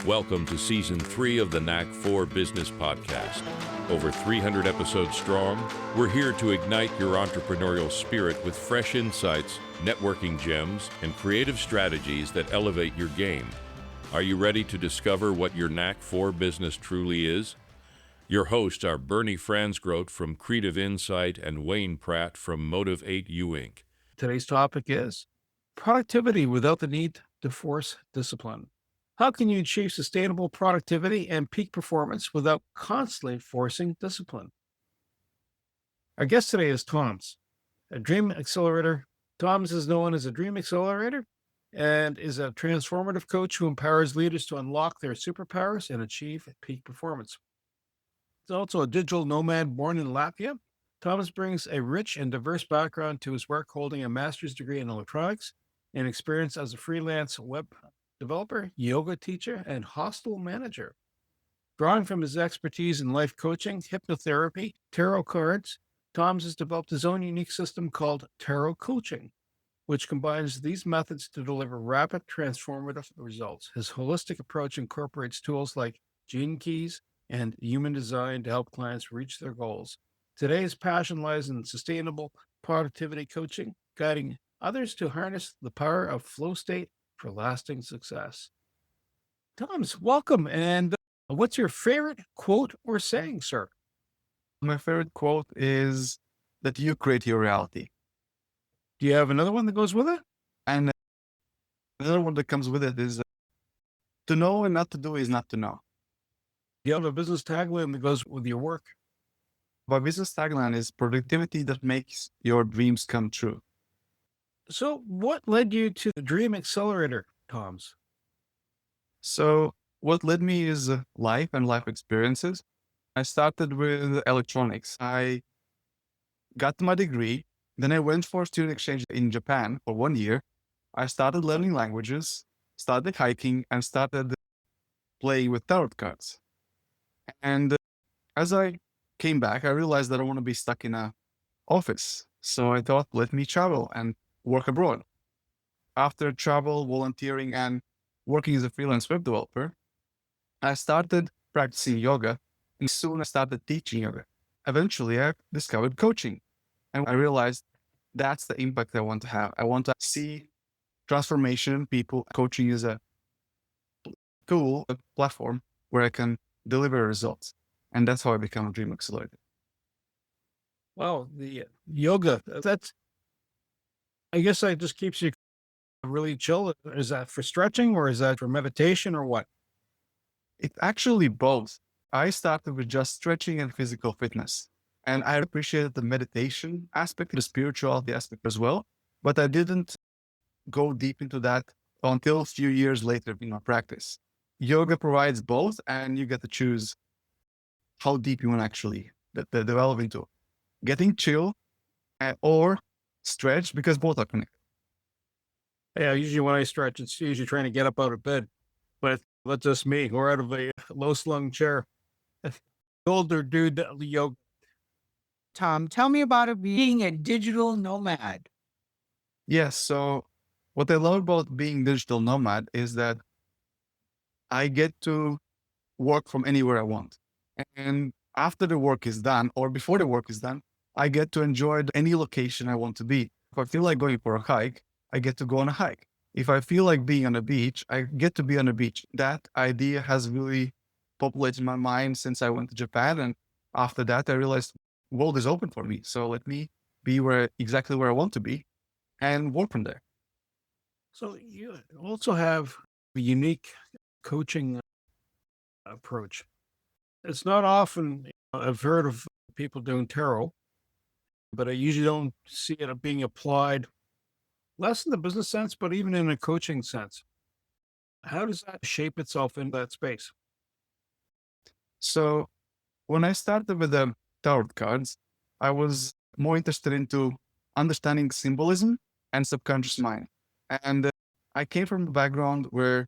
Welcome to Season 3 of the Knack for Business podcast. Over 300 episodes strong, we're here to ignite your entrepreneurial spirit with fresh insights, networking gems, and creative strategies that elevate your game. Are you ready to discover what your Knack for Business truly is? Your hosts are Bernie Franzgrote from Creative Insight and Wayne Pratt from Motivate You Inc. Today's topic is productivity without the need to force discipline. How can you achieve sustainable productivity and peak performance without constantly forcing discipline? Our guest today is Toms, a Dream Accelerator. Toms is known as a Dream Accelerator and is a transformative coach who empowers leaders to unlock their superpowers and achieve peak performance. He's also a digital nomad born in Latvia. Toms brings a rich and diverse background to his work, holding a master's degree in electronics and experience as a freelance web developer, yoga teacher, and hostel manager. Drawing from his expertise in life coaching, hypnotherapy, tarot cards, Toms has developed his own unique system called tarot coaching, which combines these methods to deliver rapid, transformative results. His holistic approach incorporates tools like gene keys and human design to help clients reach their goals. Today's passion lies in sustainable productivity coaching, guiding others to harness the power of flow state for lasting success. Toms, welcome. And what's your favorite quote or saying, sir? My favorite quote is that you create your reality. Do you have another one that goes with it? And another one that comes with it is to know and not to do is not to know. Do you have a business tagline that goes with your work? My business tagline is productivity that makes your dreams come true. So what led you to the Dream Accelerator, Toms? So what led me is life and life experiences. I started with electronics. I got my degree. Then I went for student exchange in Japan for 1 year. I started learning languages, started hiking, and started playing with tarot cards. And as I came back, I realized that I want to be stuck in a office. So I thought, let me travel and work abroad. After travel, volunteering, and working as a freelance web developer, I started practicing yoga, and soon I started teaching yoga. Eventually, I discovered coaching, and I realized that's the impact I want to have. I want to see transformation in people. Coaching is a tool, a platform where I can deliver results. And that's how I become a Dream Accelerator. Well, the yoga, I guess that just keeps you really chill. Is that for stretching or is that for meditation or what? It's actually both. I started with just stretching and physical fitness. And I appreciated the meditation aspect, the spirituality aspect as well. But I didn't go deep into that until a few years later in my practice. Yoga provides both, and you get to choose how deep you want to actually develop into. Getting chill or stretch, because both are connected. Yeah, usually when I stretch, it's usually trying to get up out of bed, but that's just me, or out of a low-slung chair. Older dude yoga. Tom, tell me about it being a digital nomad. Yes. So what I love about being digital nomad is that I get to work from anywhere I want. And after the work is done, or before the work is done, I get to enjoy any location I want to be. If I feel like going for a hike, I get to go on a hike. If I feel like being on a beach, I get to be on a beach. That idea has really populated my mind since I went to Japan. And after that, I realized the world is open for me. So let me be exactly where I want to be and work from there. So you also have a unique coaching approach. It's not often I've heard of people doing tarot, but I usually don't see it being applied less in the business sense, but even in a coaching sense. How does that shape itself in that space? So when I started with the tarot cards, I was more interested into understanding symbolism and subconscious mind. And I came from a background where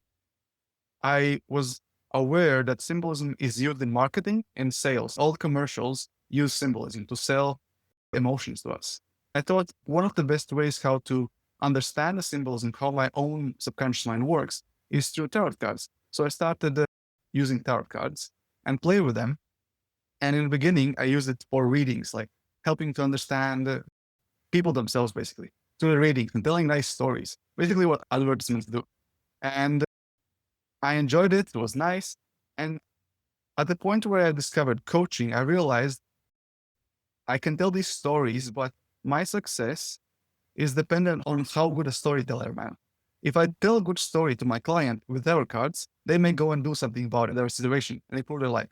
I was aware that symbolism is used in marketing and sales. All commercials use symbolism to sell emotions to us. I thought one of the best ways how to understand the symbolism, how my own subconscious mind works, is through tarot cards. So I started using tarot cards and play with them. And in the beginning, I used it for readings, like helping to understand people themselves, basically, to the readings and telling nice stories, basically what advertisements do. And I enjoyed it. It was nice. And at the point where I discovered coaching, I realized I can tell these stories, but my success is dependent on how good a storyteller I am. If I tell a good story to my client with tarot cards, they may go and do something about it, their situation, and improve their life.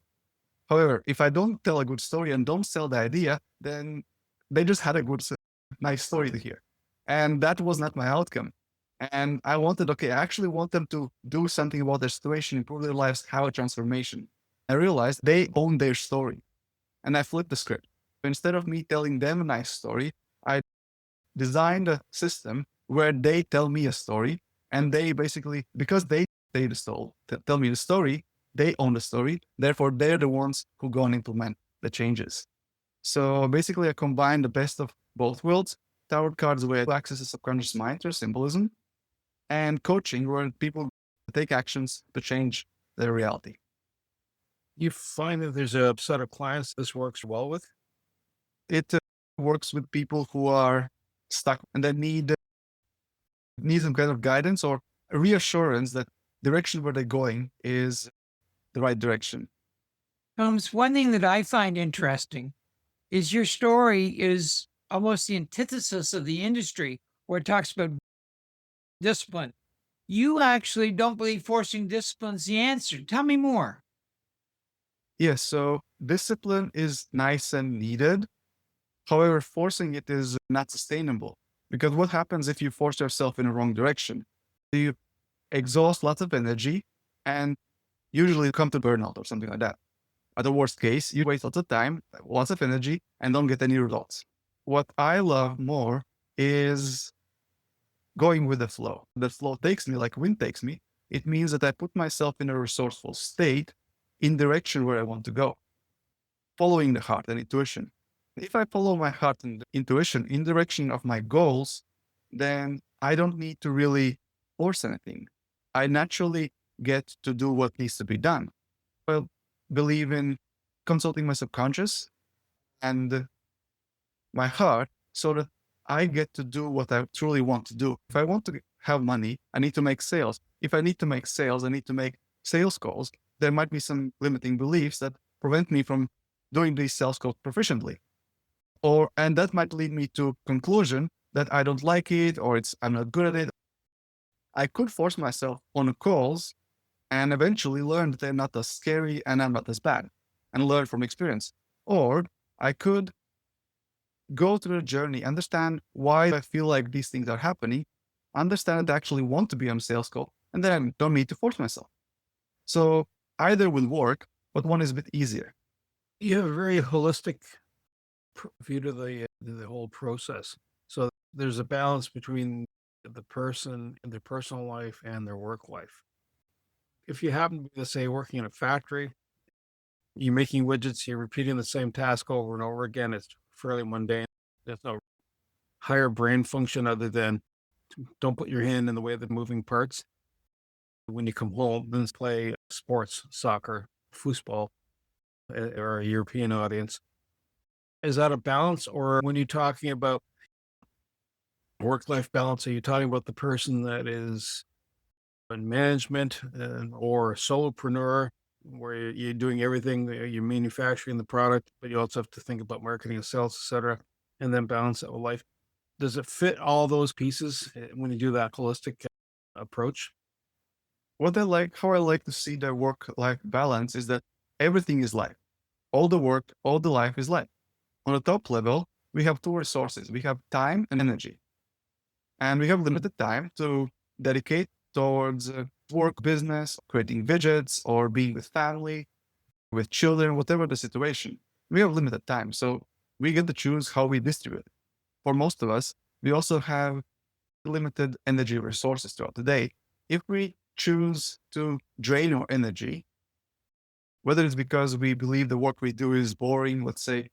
However, if I don't tell a good story and don't sell the idea, then they just had a good, nice story to hear. And that was not my outcome. And I wanted, I actually want them to do something about their situation, improve their lives, have a transformation. I realized they own their story. And I flipped the script. Instead of me telling them a nice story, I designed a system where they tell me a story, and they basically, because they tell me the story, they own the story. Therefore, they're the ones who go and implement the changes. So basically, I combine the best of both worlds: tarot cards where access the subconscious mind through symbolism, and coaching where people take actions to change their reality. You find that there's a set of clients this works well with? It works with people who are stuck and that need some kind of guidance or reassurance that direction where they're going is the right direction. Toms, one thing that I find interesting is your story is almost the antithesis of the industry where it talks about discipline. You actually don't believe forcing discipline is the answer. Tell me more. Yes, so discipline is nice and needed. However, forcing it is not sustainable, because what happens if you force yourself in the wrong direction? You exhaust lots of energy and usually come to burnout or something like that. At the worst case, you waste lots of time, lots of energy, and don't get any results. What I love more is going with the flow. The flow takes me like wind takes me. It means that I put myself in a resourceful state in direction where I want to go, following the heart and intuition. If I follow my heart and intuition in direction of my goals, then I don't need to really force anything. I naturally get to do what needs to be done. I believe in consulting my subconscious and my heart so that I get to do what I truly want to do. If I want to have money, I need to make sales. If I need to make sales, I need to make sales calls. There might be some limiting beliefs that prevent me from doing these sales calls proficiently. And that might lead me to conclusion that I don't like it or I'm not good at it. I could force myself on calls and eventually learn that they're not as scary and I'm not as bad and learn from experience. Or I could go through the journey, understand why I feel like these things are happening, understand that I actually want to be on a sales call, and then I don't need to force myself. So either will work, but one is a bit easier. You have a very holistic view to the whole process. So there's a balance between the person and their personal life and their work life. If you happen to be, say, working in a factory, you're making widgets, you're repeating the same task over and over again, it's fairly mundane. There's no higher brain function other than don't put your hand in the way of the moving parts. When you come home, then play sports, soccer, football, or a European audience. Is that a balance? Or when you're talking about work-life balance, are you talking about the person that is in management or a solopreneur where you're doing everything, you're manufacturing the product, but you also have to think about marketing and sales, etc., and then balance that with life? Does it fit all those pieces when you do that holistic approach? How I like to see the work-life balance is that everything is life. All the work, all the life is life. On the top level, we have two resources. We have time and energy. And we have limited time to dedicate towards work, business, creating widgets, or being with family, with children, whatever the situation. We have limited time. So we get to choose how we distribute. For most of us, we also have limited energy resources throughout the day. If we choose to drain our energy, whether it's because we believe the work we do is boring, let's say,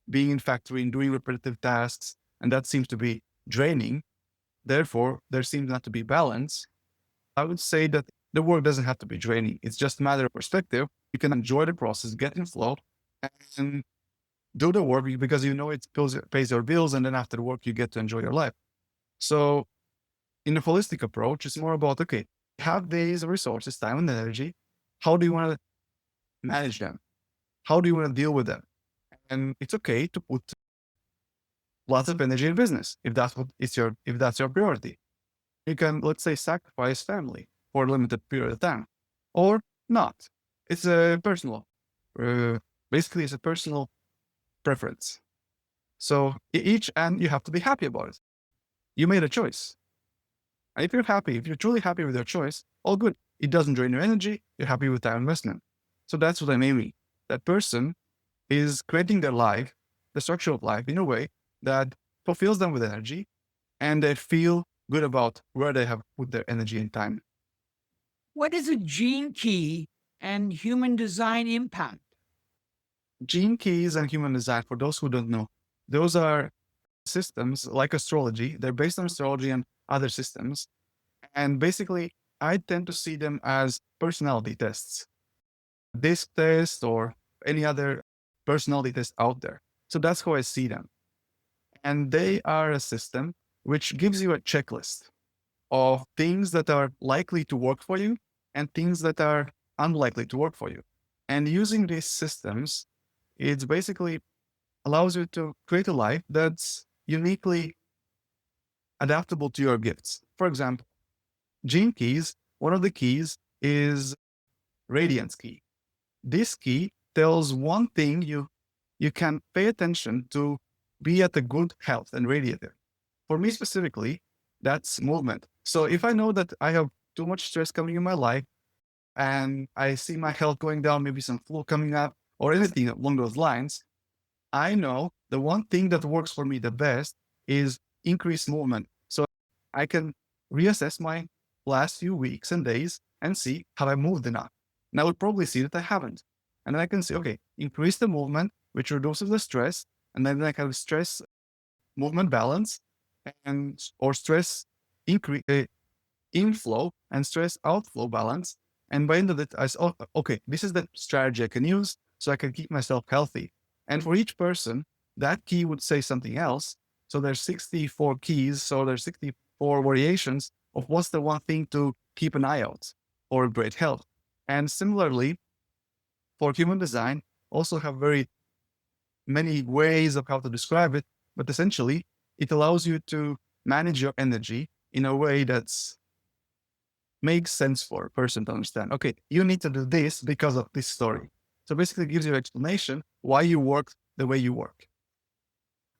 being in factory and doing repetitive tasks, and that seems to be draining, therefore, there seems not to be balance, I would say that the work doesn't have to be draining. It's just a matter of perspective. You can enjoy the process, get in flow, and do the work because you know it pays your bills. And then after the work, you get to enjoy your life. So in a holistic approach, it's more about, okay, have these resources, time and energy. How do you want to manage them? How do you want to deal with them? And it's okay to put lots of energy in business if that's your priority. You can, let's say, sacrifice family for a limited period of time, or not. It's a personal, basically, it's a personal preference. So and you have to be happy about it. You made a choice. And if you're truly happy with your choice, all good. It doesn't drain your energy. You're happy with time investment. So that's what I'm aiming. That person is creating their life, the structure of life, in a way that fulfills them with energy, and they feel good about where they have put their energy and time. What is a gene key and human design impact? Gene keys and human design, for those who don't know, those are systems like astrology. They're based on astrology and other systems. And basically, I tend to see them as personality tests. This test or any other personality test out there. So that's how I see them. And they are a system which gives you a checklist of things that are likely to work for you and things that are unlikely to work for you. And using these systems, it basically allows you to create a life that's uniquely adaptable to your gifts. For example, gene keys, one of the keys is radiance key. This key tells one thing you can pay attention to be at a good health and radiative. For me specifically, that's movement. So if I know that I have too much stress coming in my life and I see my health going down, maybe some flu coming up or anything along those lines, I know the one thing that works for me the best is increased movement. So I can reassess my last few weeks and days and see, have I moved enough? And I would probably see that I haven't. And then I can say, okay, increase the movement, which reduces the stress. And then I can stress movement balance or stress inflow and stress outflow balance. And by the end of it, I say, oh, okay, this is the strategy I can use so I can keep myself healthy. And for each person, that key would say something else. So there's 64 keys. So there's 64 variations of what's the one thing to keep an eye out for great health. And similarly, for human design, also have very many ways of how to describe it, but essentially it allows you to manage your energy in a way that's makes sense for a person to understand. Okay, you need to do this because of this story. So basically it gives you an explanation why you work the way you work.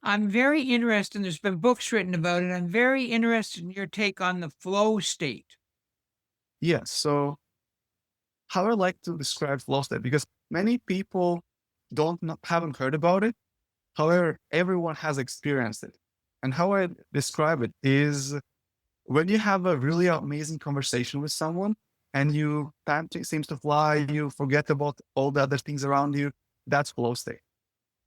I'm very interested, and there's been books written about it. I'm very interested in your take on the flow state. Yes. So how I like to describe flow state, because many people haven't heard about it. However, everyone has experienced it. And how I describe it is when you have a really amazing conversation with someone and time seems to fly, you forget about all the other things around you, that's flow state.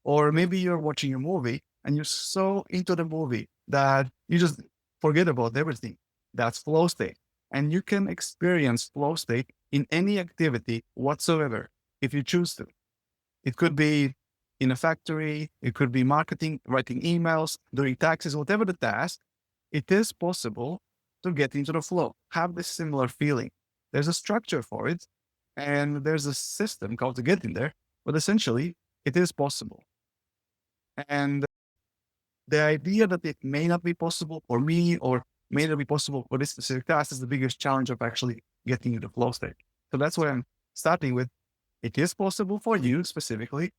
Or maybe you're watching a movie and you're so into the movie that you just forget about everything. That's flow state. And you can experience flow state in any activity whatsoever if you choose to. It could be in a factory, it could be marketing, writing emails, doing taxes, whatever the task, it is possible to get into the flow, have this similar feeling. There's a structure for it, and there's a system called to get in there, but essentially it is possible. And the idea that it may not be possible for me or may not be possible for this specific task is the biggest challenge of actually getting into the flow state. So that's why I'm starting with, it is possible for you specifically,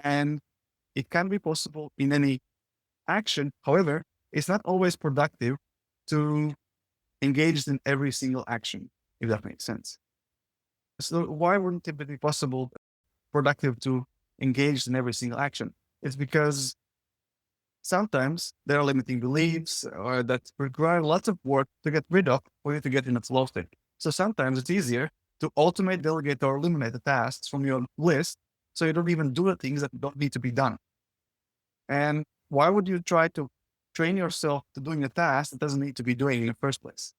and it can be possible in any action. However, it's not always productive to engage in every single action, if that makes sense. So why wouldn't it be possible, productive to engage in every single action? It's because sometimes there are limiting beliefs that require lots of work to get rid of for you to get in a flow state. So sometimes it's easier to automate, delegate, or eliminate the tasks from your list so you don't even do the things that don't need to be done. And why would you try to train yourself to doing a task that doesn't need to be doing in the first place?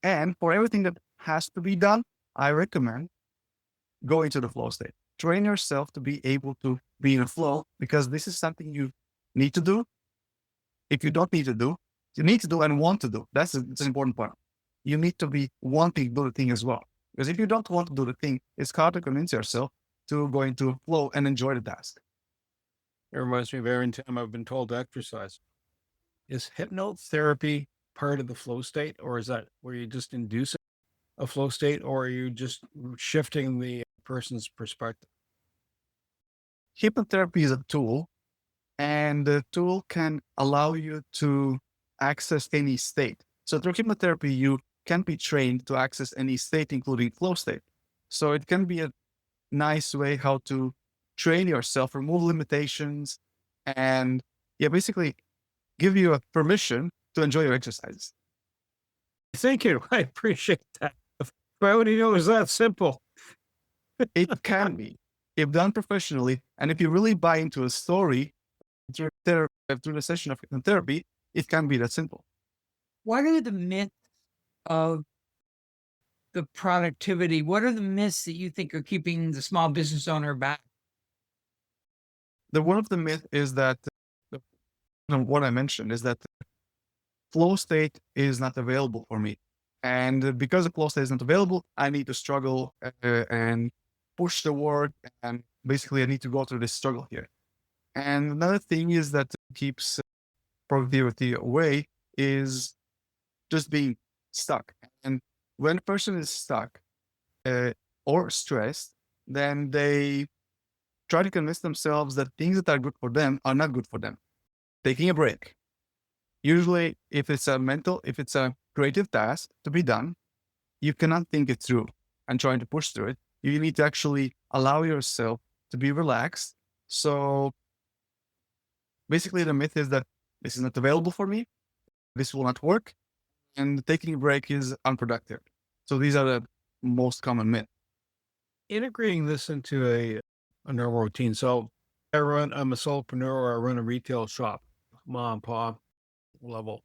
And for everything that has to be done, I recommend going to the flow state. Train yourself to be able to be in a flow, because this is something you need to do. If you don't need to do, you need to do and want to do. That's an important part. You need to be wanting to do the thing as well. Because if you don't want to do the thing, it's hard to convince yourself to go into a flow and enjoy the task. It reminds me of every time I've been told to exercise. Is hypnotherapy part of the flow state, or is that where you just induce a flow state, or are you just shifting the person's perspective? Hypnotherapy is a tool, and the tool can allow you to access any state. So through hypnotherapy, you can be trained to access any state, including flow state. So it can be a nice way how to train yourself, remove limitations, and basically give you a permission to enjoy your exercises. Thank you. I appreciate that. If I only knew it was that simple. It can be, if done professionally, and if you really buy into a story through the session of hypnotherapy, it can be that simple. What are the myths of the productivity? What are the myths that you think are keeping the small business owner back? One of the myth is that what I mentioned is that flow state is not available for me. And because the flow state is not available, I need to struggle and push the work. And basically, I need to go through this struggle here. And another thing is that keeps productivity away is just being stuck. And when a person is stuck or stressed, then they try to convince themselves that things that are good for them are not good for them. Taking a break. Usually, if it's a creative task to be done, you cannot think it through and trying to push through it. You need to actually allow yourself to be relaxed. So basically, the myth is that this is not available for me, this will not work, and taking a break is unproductive. So these are the most common myths. Integrating this into a normal routine. So I'm a solopreneur, I run a retail shop, mom and pop level.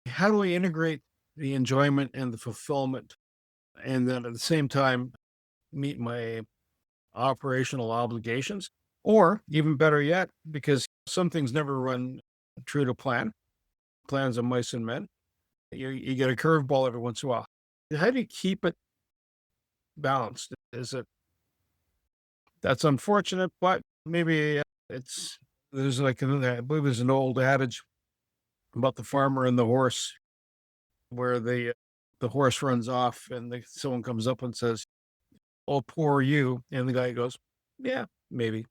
How do I integrate the enjoyment and the fulfillment, and then at the same time meet my operational obligations? Or even better yet, because some things never run true to plan, plans of mice and men, you get a curveball every once in a while. How do you keep it balanced? That's unfortunate, but maybe there's I believe there's an old adage about the farmer and the horse, where the horse runs off and someone comes up and says, "Oh, poor you," and the guy goes, "Yeah, maybe,"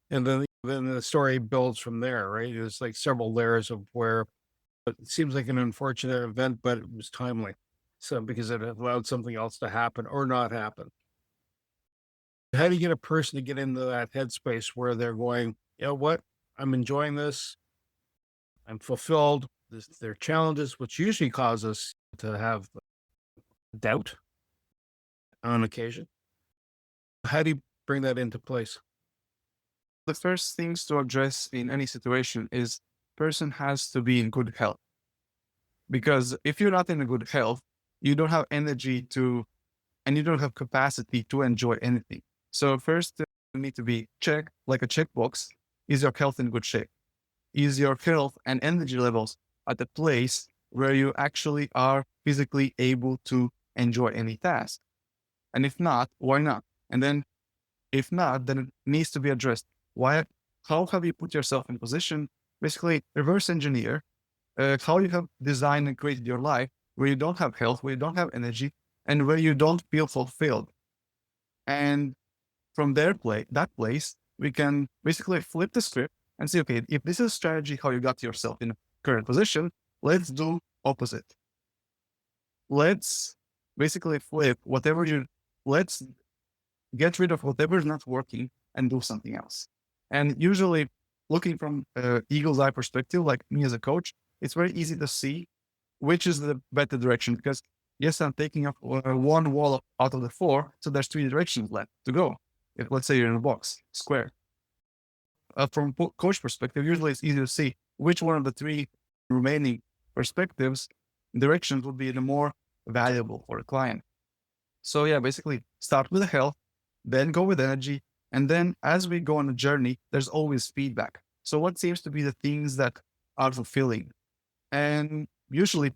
and then the story builds from there, right? There's like several layers of where it seems like an unfortunate event, but it was timely, so because it allowed something else to happen or not happen. How do you get a person to get into that headspace where they're going, you know what, I'm enjoying this, I'm fulfilled. There are challenges, which usually cause us to have doubt on occasion. How do you bring that into place? The first things to address in any situation is person has to be in good health. Because if you're not in a good health, you don't have energy and you don't have capacity to enjoy anything. So first, you need to be checked, like a checkbox. Is your health in good shape? Is your health and energy levels at the place where you actually are physically able to enjoy any task? And if not, why not? And then if not, then it needs to be addressed. How have you put yourself in position? Basically, reverse engineer how you have designed and created your life where you don't have health, where you don't have energy, and where you don't feel fulfilled. And from that place, we can basically flip the script and say, okay, if this is a strategy how you got yourself in a current position, let's do opposite. Let's basically let's get rid of whatever is not working and do something else. And usually looking from eagle's eye perspective, like me as a coach, it's very easy to see which is the better direction, because yes, I'm taking up one wall out of the 4. So there's 3 directions left to go. If let's say you're in a box, square. From coach perspective, usually it's easy to see which one of the 3 remaining perspectives directions would be the more valuable for the client. So yeah, basically start with the health, then go with energy. And then as we go on a journey, there's always feedback. So what seems to be the things that are fulfilling? And usually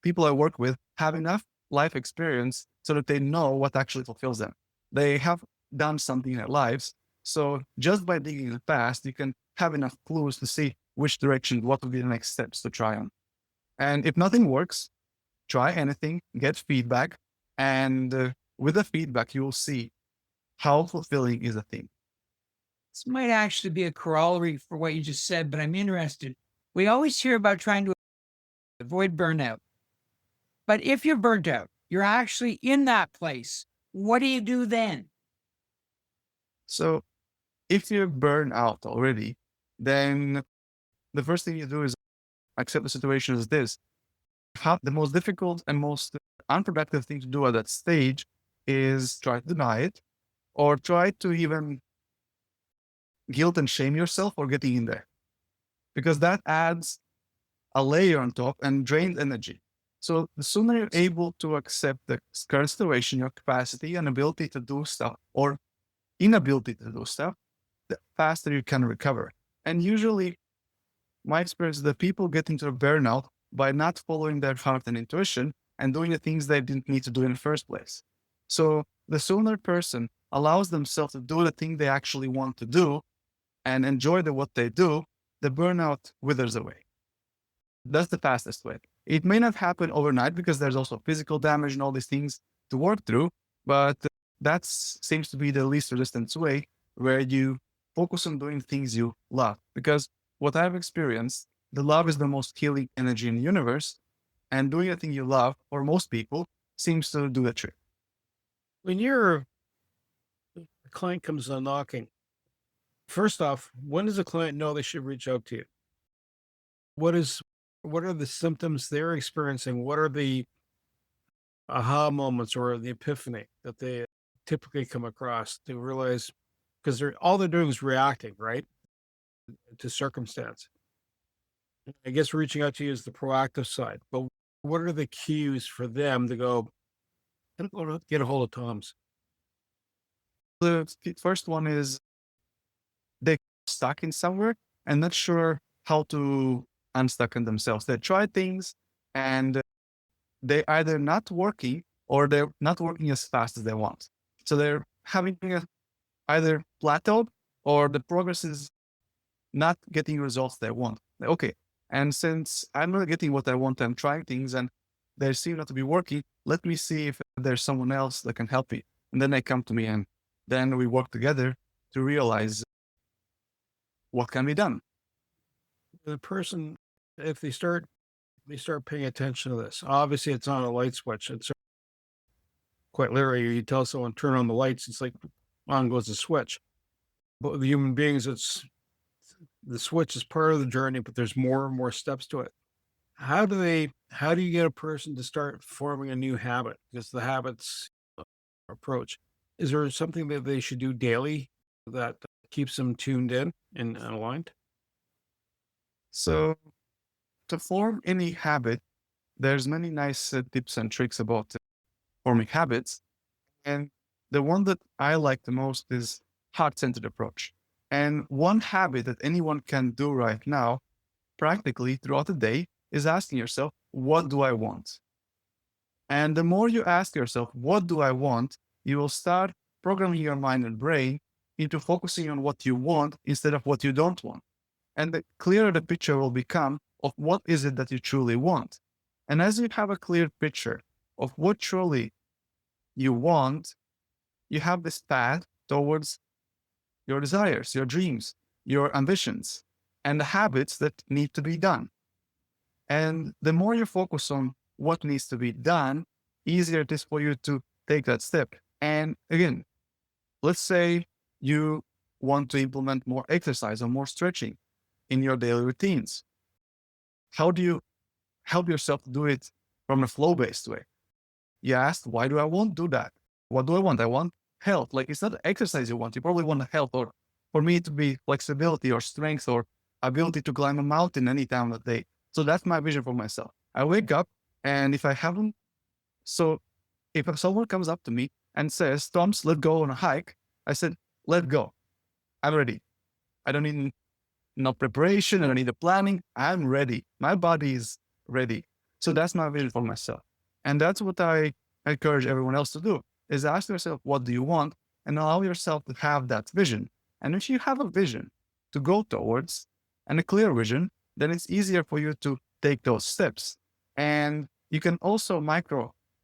people I work with have enough life experience so that they know what actually fulfills them. They have done something in their lives. So just by digging in the past, you can have enough clues to see which direction, what would be the next steps to try on. And if nothing works, try anything, get feedback. And with the feedback, you will see how fulfilling is a thing. This might actually be a corollary for what you just said, but I'm interested. We always hear about trying to avoid burnout. But if you're burnt out, you're actually in that place. What do you do then? So if you burn out already, then the first thing you do is accept the situation as this. The most difficult and most unproductive thing to do at that stage is try to deny it or try to even guilt and shame yourself for getting in there, because that adds a layer on top and drains energy. So the sooner you're able to accept the current situation, your capacity and ability to do stuff or inability to do stuff, the faster you can recover. And usually my experience is that people get into a burnout by not following their heart and intuition and doing the things they didn't need to do in the first place. So the sooner a person allows themselves to do the thing they actually want to do and enjoy what they do, the burnout withers away. That's the fastest way. It may not happen overnight because there's also physical damage and all these things to work through, but that seems to be the least resistance way, where you focus on doing things you love. Because what I've experienced, the love is the most healing energy in the universe, and doing a thing you love, for most people, seems to do the trick. When a client comes on knocking, first off, when does a client know they should reach out to you? What are the symptoms they're experiencing? What are the aha moments or the epiphany that they typically come across to realize, because all they're doing is reacting, right, to circumstance. I guess reaching out to you is the proactive side, but what are the cues for them to go, "I'm gonna get a hold of Tom's"? The first one is they're stuck in somewhere and not sure how to unstuck in themselves. They try things and they either not working or they're not working as fast as they want. So they're having either plateaued or the progress is not getting results they want. Okay. And since I'm not getting what I want, I'm trying things and they seem not to be working. Let me see if there's someone else that can help me. And then they come to me and then we work together to realize what can be done. The person, if they start paying attention to this, obviously it's on a light switch. It's quite literally, you tell someone turn on the lights, it's like on goes the switch. But with the human beings, the switch is part of the journey, but there's more and more steps to it. How do you get a person to start forming a new habit? Because the habits approach, is there something that they should do daily that keeps them tuned in and aligned? So to form any habit, there's many nice tips and tricks about forming habits. And the one that I like the most is heart-centered approach. And one habit that anyone can do right now, practically throughout the day, is asking yourself, what do I want? And the more you ask yourself, what do I want? You will start programming your mind and brain into focusing on what you want instead of what you don't want. And the clearer the picture will become of what is it that you truly want. And as you have a clear picture of what truly you want, you have this path towards your desires, your dreams, your ambitions, and the habits that need to be done. And the more you focus on what needs to be done, easier it is for you to take that step. And again, let's say you want to implement more exercise or more stretching in your daily routines. How do you help yourself to do it from a flow-based way? You asked, why do I want to do that? What do I want? I want health. Like, it's not exercise you want. You probably want health, or for me to be flexibility or strength or ability to climb a mountain any time of the day. So that's my vision for myself. I wake up, and if I haven't, so if someone comes up to me and says, Toms, let's go on a hike, I said, let go. I'm ready. I don't need no preparation. I don't need the planning. I'm ready. My body is ready. So that's my vision for myself. And that's what I encourage everyone else to do, is ask yourself, what do you want? And allow yourself to have that vision. And if you have a vision to go towards and a clear vision, then it's easier for you to take those steps. And you can also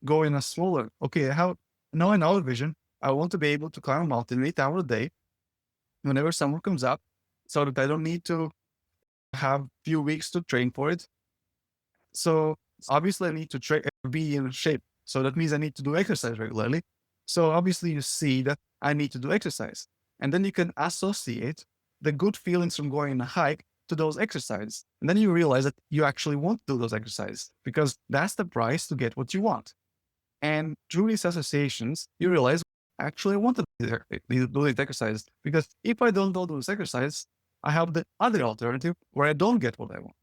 go in a smaller, okay, now I know a vision. I want to be able to climb a mountain 8 hours a day whenever someone comes up, so that I don't need to have few weeks to train for it. So obviously I need to be in shape. So that means I need to do exercise regularly. So obviously you see that I need to do exercise. And then you can associate the good feelings from going on a hike to those exercises. And then you realize that you actually want to do those exercises, because that's the price to get what you want. And through these associations, you realize I actually want to do these exercises, because if I don't do those exercises, I have the other alternative where I don't get what I want,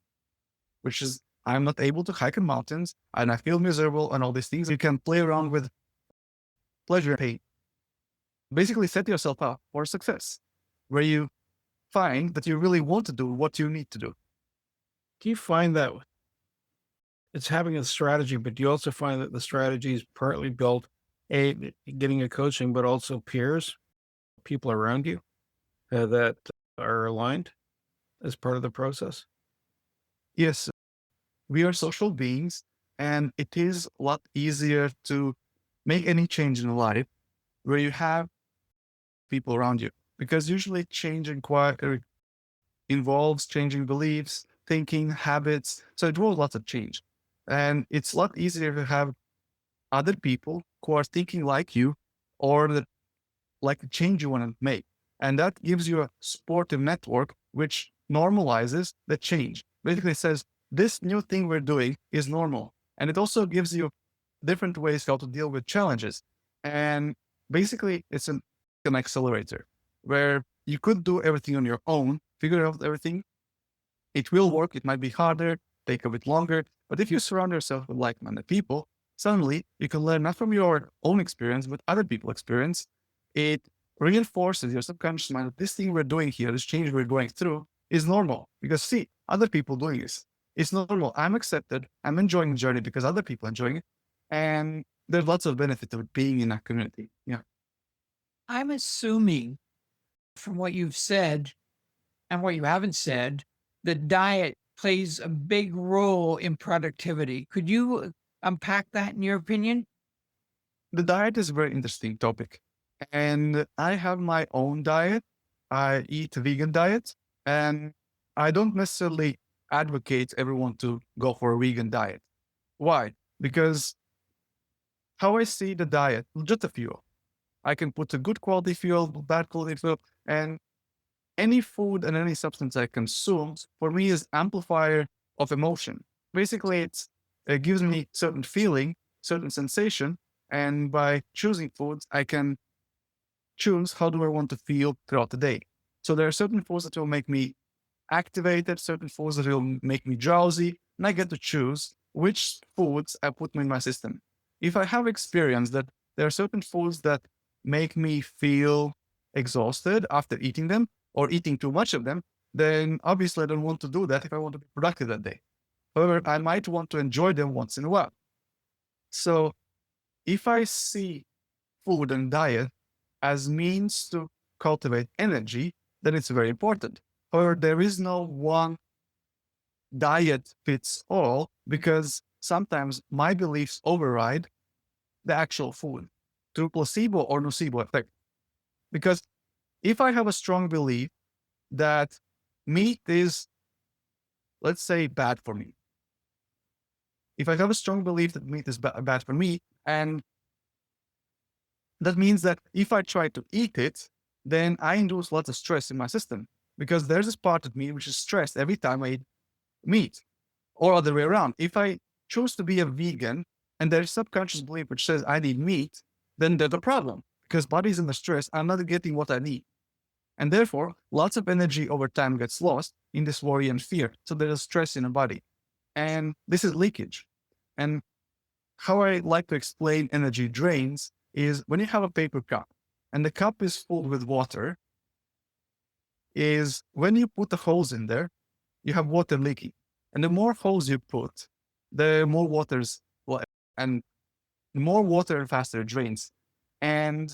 which is I'm not able to hike in mountains and I feel miserable and all these things. You can play around with pleasure and pain. Basically set yourself up for success, where you find that you really want to do what you need to do. Do you find that it's having a strategy, but do you also find that the strategy is partly built, getting a coaching, but also peers, people around you that are aligned as part of the process? Yes, we are social beings, and it is a lot easier to make any change in life where you have people around you, because usually change involves changing beliefs, thinking, habits. So it involves lots of change. And it's a lot easier to have other people who are thinking like you, or that like the change you want to make. And that gives you a supportive network, which normalizes the change. Basically says, this new thing we're doing is normal. And it also gives you different ways how to deal with challenges. And basically it's an accelerator where you could do everything on your own, figure out everything. It will work. It might be harder, take a bit longer. But if you surround yourself with like-minded people, suddenly you can learn not from your own experience, but other people's experience. It reinforces your subconscious mind that this thing we're doing here, this change we're going through, is normal. Because see, other people doing this. It's normal. I'm accepted. I'm enjoying the journey because other people are enjoying it. And there's lots of benefit of being in a community. Yeah. I'm assuming from what you've said and what you haven't said, that diet plays a big role in productivity. Could you unpack that in your opinion? The diet is a very interesting topic. And I have my own diet. I eat a vegan diet, and I don't necessarily advocate everyone to go for a vegan diet. Why? Because how I see the diet, just a fuel. I can put a good quality fuel, bad quality fuel, and any food and any substance I consume for me is amplifier of emotion. Basically, it gives me certain feeling, certain sensation, and by choosing foods, I can choose how do I want to feel throughout the day. So there are certain foods that will make me activated, certain foods that will make me drowsy, and I get to choose which foods I put in my system. If I have experience that there are certain foods that make me feel exhausted after eating them or eating too much of them, then obviously I don't want to do that if I want to be productive that day. However, I might want to enjoy them once in a while. So if I see food and diet as means to cultivate energy, then it's very important. However, there is no one diet fits all, because sometimes my beliefs override the actual food through placebo or nocebo effect. Because if I have a strong belief that meat is, let's say, bad for me, if I have a strong belief that meat is bad for me, and that means that if I try to eat it, then I induce lots of stress in my system, because there's this part of me which is stressed every time I eat meat, or other way around. If I choose to be a vegan and there's subconscious belief which says I need meat, then there's a problem, because body's in the stress. I'm not getting what I need. And therefore, lots of energy over time gets lost in this worry and fear. So there's stress in the body. And this is leakage. And how I like to explain energy drains is when you have a paper cup and the cup is full with water, is when you put the holes in there, you have water leaking. And the more holes you put, the more and the more water and faster it drains. And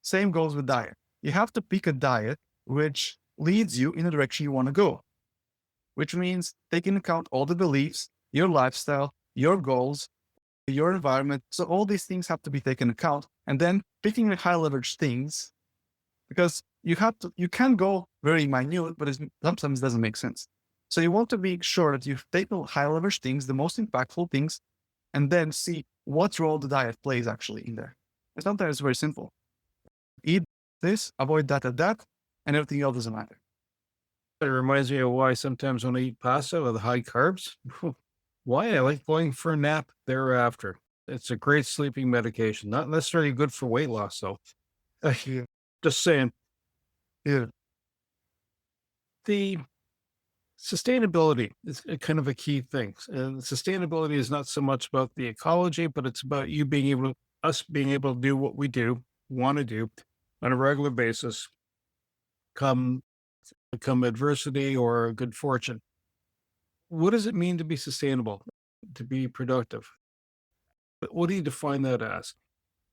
same goes with diet. You have to pick a diet which leads you in the direction you want to go, which means taking into account all the beliefs, your lifestyle, your goals, your environment. So all these things have to be taken into account, and then picking the high leverage things, because you can go very minute, but it sometimes doesn't make sense. So you want to be sure that you take the high leverage things, the most impactful things, and then see what role the diet plays actually in there. And sometimes it's very simple. Eat this, avoid that and that, and everything else doesn't matter. It reminds me of why sometimes when I eat pasta with high carbs, why I like going for a nap thereafter. It's a great sleeping medication, not necessarily good for weight loss, though. Yeah. Just saying. Yeah. The sustainability is a kind of a key thing. And sustainability is not so much about the ecology, but it's about us being able to do what we want to do on a regular basis, come adversity or good fortune. What does it mean to be sustainable, to be productive? What do you define that as?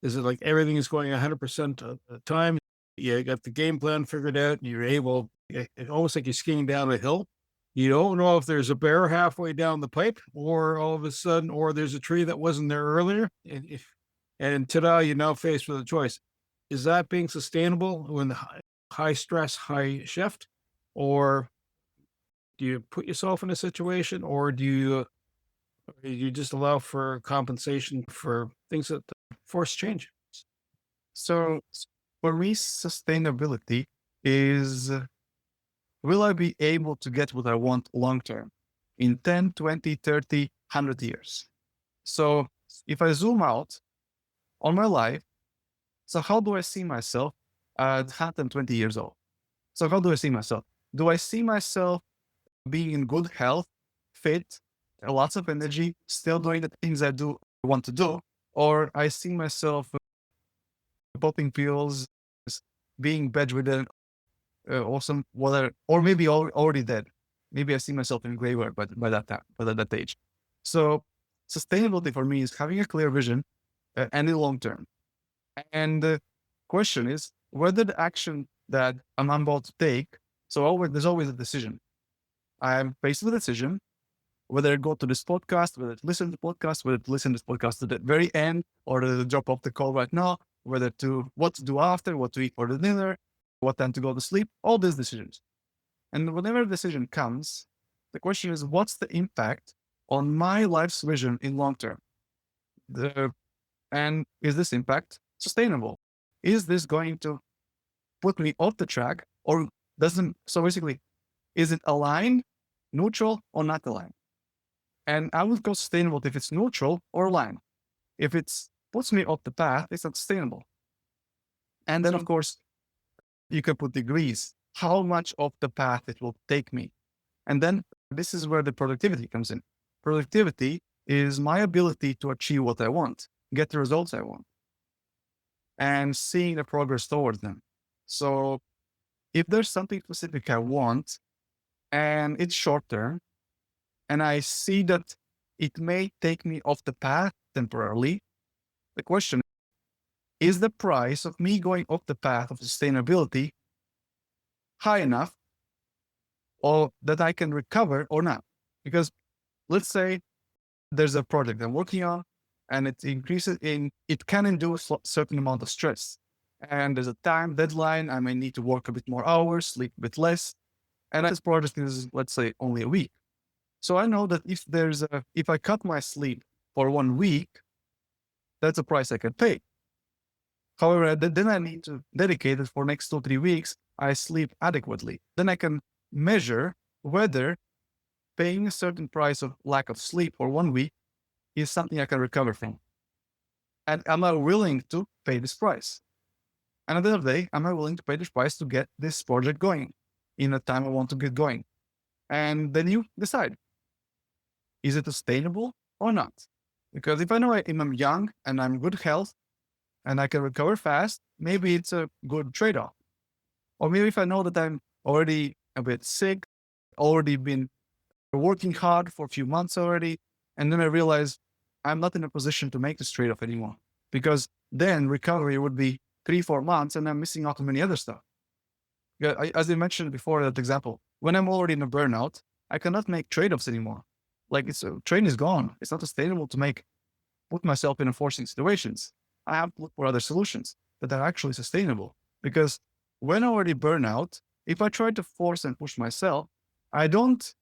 Is it like everything is going 100% of the time? You got the game plan figured out. You're able, it's almost like you're skiing down a hill. You don't know if there's a bear halfway down the pipe, or all of a sudden, or there's a tree that wasn't there earlier. And ta-da, you're now faced with a choice. Is that being sustainable when the high stress, high shift? Or do you put yourself in a situation, or do you just allow for compensation for things that force change? So for me, sustainability is, will I be able to get what I want long term in 10, 20, 30, 100 years? So if I zoom out on my life, so how do I see myself at 120 years old? So how do I see myself? Do I see myself being in good health, fit, lots of energy, still doing the things I want to do? Or I see myself popping pills, being bedridden, awesome, whether, or maybe already dead. Maybe I see myself in graveyard by that time, by that age. So sustainability for me is having a clear vision and the long term. And the question is whether the action that I'm about to take, there's always a decision. I'm faced with a decision, whether I go to this podcast, whether to listen to the podcast, whether to listen to this podcast to the very end, or to drop off the call right now, what to do after, what to eat for the dinner, what time to go to sleep, all these decisions. And whenever a decision comes, the question is, what's the impact on my life's vision in long term? And is this impact sustainable? Is this going to put me off the track, or so basically, is it aligned, neutral, or not aligned? And I would go sustainable if it's neutral or aligned. If it puts me off the path, it's not sustainable. And then, of course, you can put degrees, how much of the path it will take me. And then this is where the productivity comes in. Productivity is my ability to achieve what I want, get the results I want, and seeing the progress towards them. So if there's something specific I want and it's short term, and I see that it may take me off the path temporarily, the question is the price of me going off the path of sustainability high enough or that I can recover or not? Because let's say there's a project I'm working on and it can induce a certain amount of stress. And there's a time deadline. I may need to work a bit more hours, sleep a bit less. And this project is, let's say, only a week. So I know that if I cut my sleep for 1 week, that's a price I can pay. However, then I need to dedicate it for next 2-3 weeks. I sleep adequately. Then I can measure whether paying a certain price of lack of sleep for 1 week is something I can recover from. And am I willing to pay this price? And at the end of the day, am I willing to pay this price to get this project going in the time I want to get going? And then you decide. is it sustainable or not? Because if I know I'm young and I'm in good health and I can recover fast, maybe it's a good trade-off. Or maybe if I know that I'm already a bit sick, already been working hard for a few months already, and then I realize I'm not in a position to make this trade-off anymore, because then recovery would be 3-4 months and I'm missing out on many other stuff. As I mentioned before, that example, when I'm already in a burnout, I cannot make trade-offs anymore. Like train is gone. It's not sustainable to put myself in enforcing situations. I have to look for other solutions that are actually sustainable. Because when I already burn out, if I try to force and push myself, I don't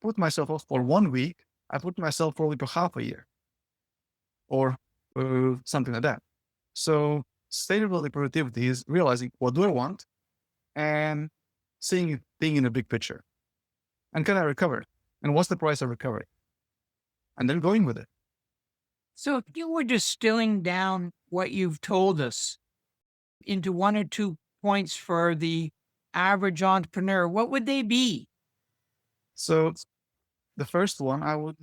put myself off for 1 week. I put myself probably for half a year or something like that. So sustainability productivity is realizing what do I want and seeing being in a big picture. And can I recover? And what's the price of recovery? And then going with it. So if you were distilling down what you've told us into 1 or 2 points for the average entrepreneur, what would they be? So the first one, I would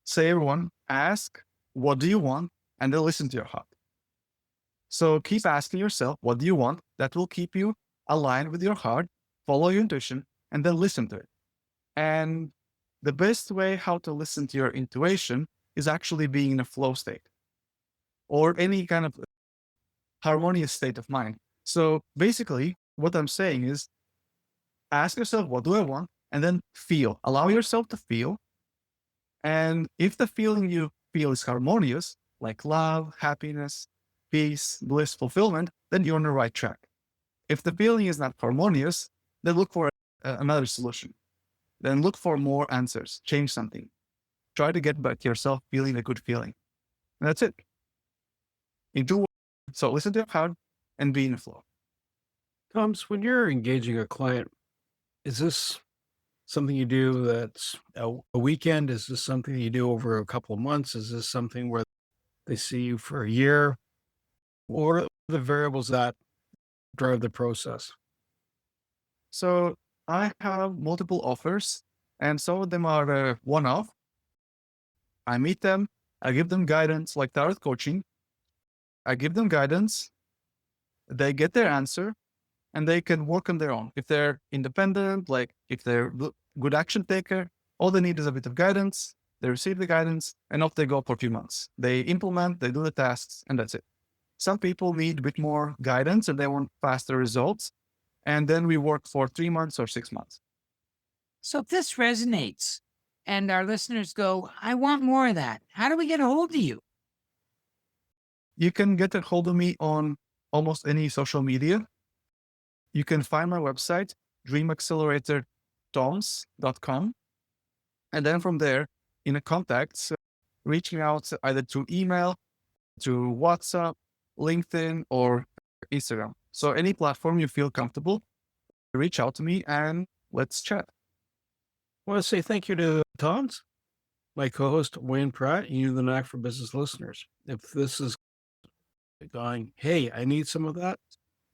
say, everyone, ask, what do you want? And then listen to your heart. So keep asking yourself, what do you want? That will keep you aligned with your heart, follow your intuition, and then listen to it. And the best way how to listen to your intuition is actually being in a flow state or any kind of harmonious state of mind. So basically, what I'm saying is ask yourself, what do I want? And then feel. Allow yourself to feel. And if the feeling you feel is harmonious, like love, happiness, peace, bliss, fulfillment, then you're on the right track. If the feeling is not harmonious, then look for another solution. Then look for more answers. Change something. Try to get back to yourself feeling a good feeling. And that's it. So listen to your heart and be in the flow. Toms, when you're engaging a client, is this something you do that's a weekend? Is this something you do over a couple of months? Is this something where they see you for a year? What are the variables that drive the process? So I have multiple offers, and some of them are one-off. I meet them, I give them guidance, like tarot coaching. I give them guidance, they get their answer, and they can work on their own. If they're independent, like if they're good action taker, all they need is a bit of guidance. They receive the guidance, and off they go for a few months. They implement, they do the tasks, and that's it. Some people need a bit more guidance and they want faster results. And then we work for 3 months or 6 months. So if this resonates and our listeners go, I want more of that, how do we get a hold of you? You can get a hold of me on almost any social media. You can find my website, Dream Accelerator, toms.com. And then from there, in the contacts, reaching out either through email, through WhatsApp, LinkedIn, or Instagram. So any platform you feel comfortable, reach out to me and let's chat. I want to say thank you to Toms, my co-host Wayne Pratt, and you, the Knack for Business listeners. If this is going, hey, I need some of that,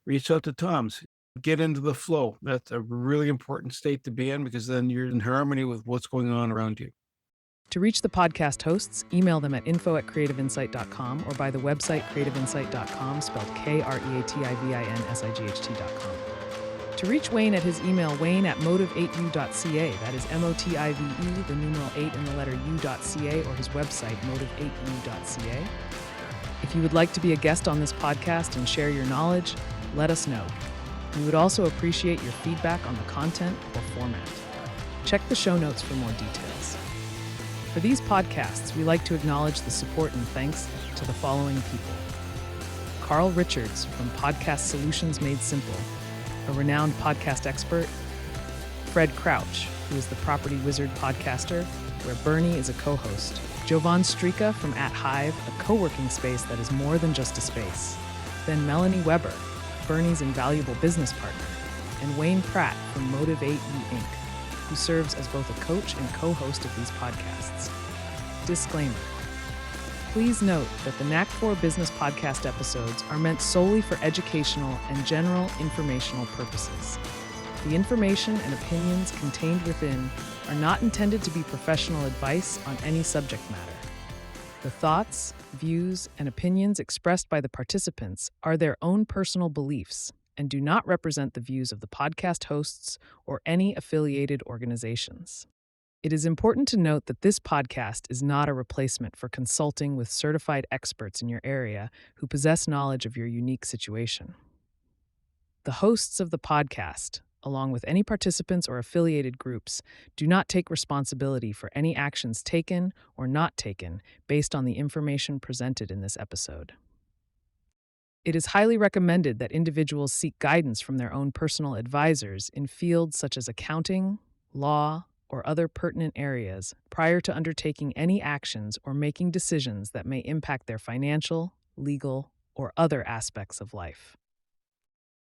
reach out to Toms. Get into the flow. That's a really important state to be in, because then you're in harmony with what's going on around you. To reach the podcast hosts, email them at info@creativeinsight.com or by the website creativeinsight.com, spelled KREATIVINSIGHT.com. To reach Wayne at his email, wayne@motive8u.ca, that is MOTIVE, the numeral 8 and the letter u.ca, or his website, motive8u.ca. If you would like to be a guest on this podcast and share your knowledge, let us know. We would also appreciate your feedback on the content or format. Check the show notes for more details. For these podcasts, we like to acknowledge the support and thanks to the following people. Carl Richards from Podcast Solutions Made Simple, a renowned podcast expert. Fred Crouch, who is the Property Wizard podcaster, where Bernie is a co-host. Jovan Strika from At Hive, a co-working space that is more than just a space. Then Melanie Weber, Bernie's invaluable business partner. And Wayne Pratt from Motive 8U Inc., who serves as both a coach and co-host of these podcasts. Disclaimer. Please note that the Knack for Business podcast episodes are meant solely for educational and general informational purposes. The information and opinions contained within are not intended to be professional advice on any subject matter. The thoughts, views, and opinions expressed by the participants are their own personal beliefs and do not represent the views of the podcast hosts or any affiliated organizations. It is important to note that this podcast is not a replacement for consulting with certified experts in your area who possess knowledge of your unique situation. The hosts of the podcast, along with any participants or affiliated groups, do not take responsibility for any actions taken or not taken based on the information presented in this episode. It is highly recommended that individuals seek guidance from their own personal advisors in fields such as accounting, law, or other pertinent areas prior to undertaking any actions or making decisions that may impact their financial, legal, or other aspects of life.